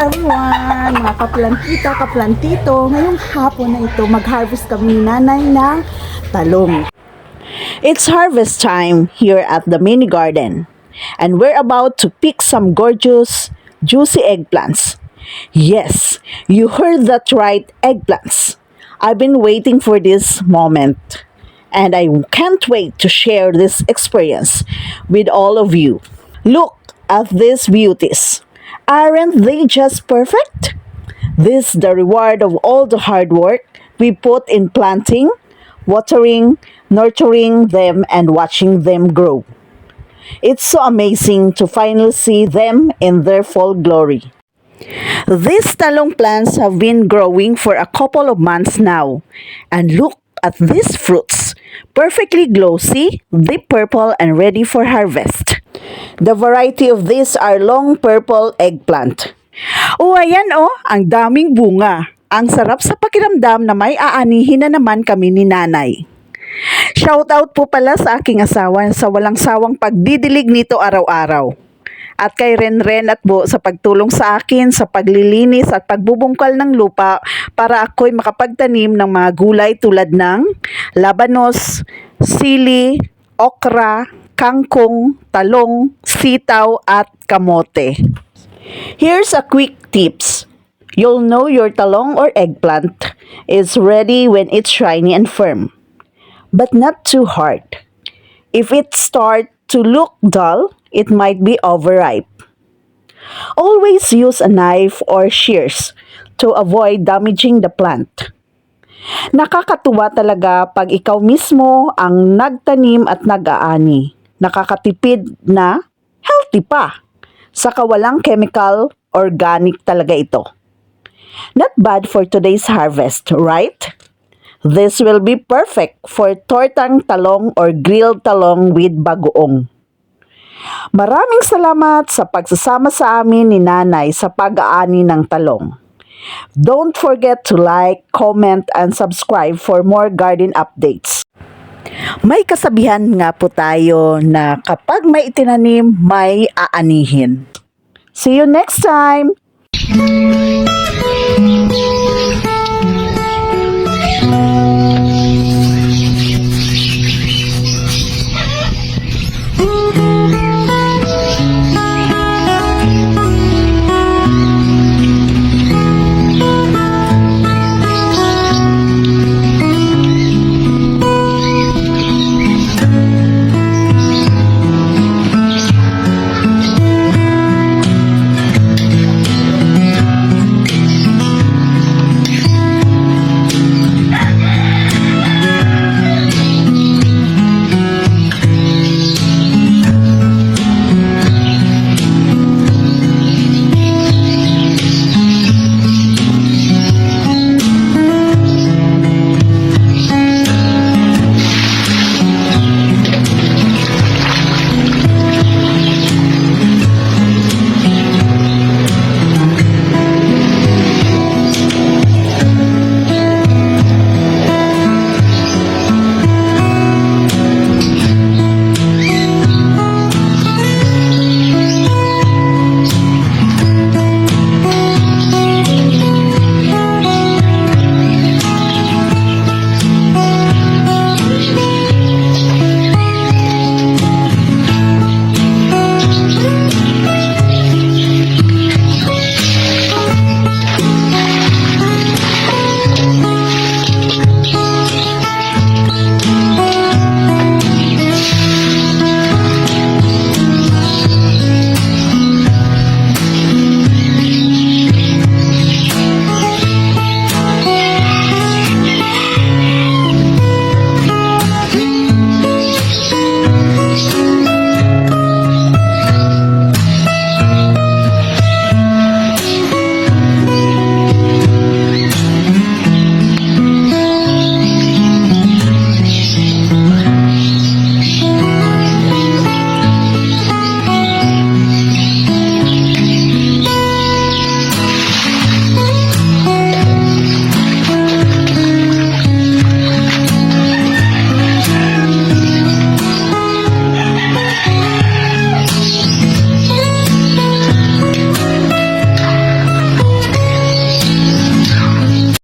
everyone, mga kaplantita, kaplantito. Ngayong hapon na ito, mag-harvest kami ni nanay ng talong. It's harvest time here at the mini garden. And we're about to pick some gorgeous, juicy eggplants. Yes, you heard that right, eggplants. I've been waiting for this moment. And I can't wait to share this experience with all of you. Look at these beauties. Aren't they just perfect? This is the reward of all the hard work we put in planting, watering, nurturing them, and watching them grow. It's so amazing to finally see them in their full glory. These talong plants have been growing for a couple of months now. And look at these fruits. Perfectly glossy, deep purple, and ready for harvest. The variety of these are long purple eggplant. O ayan ang daming bunga. Ang sarap sa pakiramdam na may aanihin na naman kami ni nanay. Shout out po pala sa aking asawa sa walang sawang pagdidilig nito araw-araw. At kay Renren at Bo sa pagtulong sa akin sa paglilinis at pagbubungkal ng lupa para ako'y makapagtanim ng mga gulay tulad ng labanos, sili, okra, kangkong, talong, sitaw at kamote. Here's a quick tips. You'll know your talong or eggplant is ready when it's shiny and firm, but not too hard. If it starts to look dull, it might be overripe. Always use a knife or shears to avoid damaging the plant. Nakakatuwa talaga pag ikaw mismo ang nagtanim at nag-aani. Nakakatipid na healthy pa. Saka walang chemical, organic talaga ito. Not bad for today's harvest, right? This will be perfect for tortang talong or grilled talong with bagoong. Maraming salamat sa pagsasama sa amin ni nanay sa pag-aani ng talong. Don't forget to like, comment, and subscribe for more garden updates. May kasabihan nga po tayo na kapag may itinanim, may aanihin. See you next time!